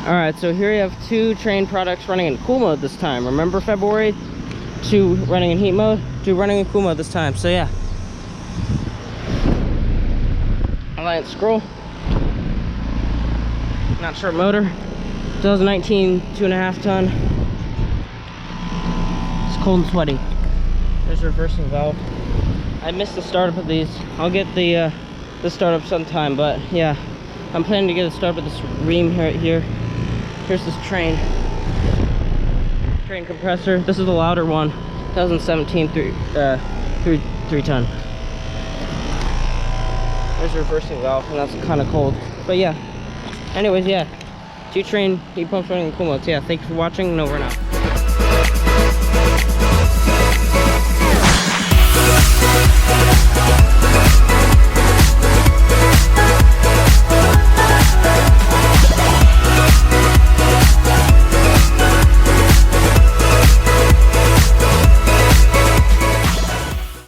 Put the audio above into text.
All right, so here you have 2 Trane products running in cool mode this time. Remember February? 2 running in heat mode, 2 running in cool mode this time. So yeah. Alliance scroll. Not sure motor. 2019 2.5 ton. It's cold and sweaty. There's a reversing valve. I missed the startup of these. I'll get the startup sometime, but yeah, I'm planning to get a start with this ream here. Here's this Trane compressor. This is the louder one. 2017 3 ton. There's a reversing valve, and that's kind of cold. But yeah. Anyways, yeah. 2 Trane heat pumps running in cool modes. Yeah. Thank you for watching, and over and out.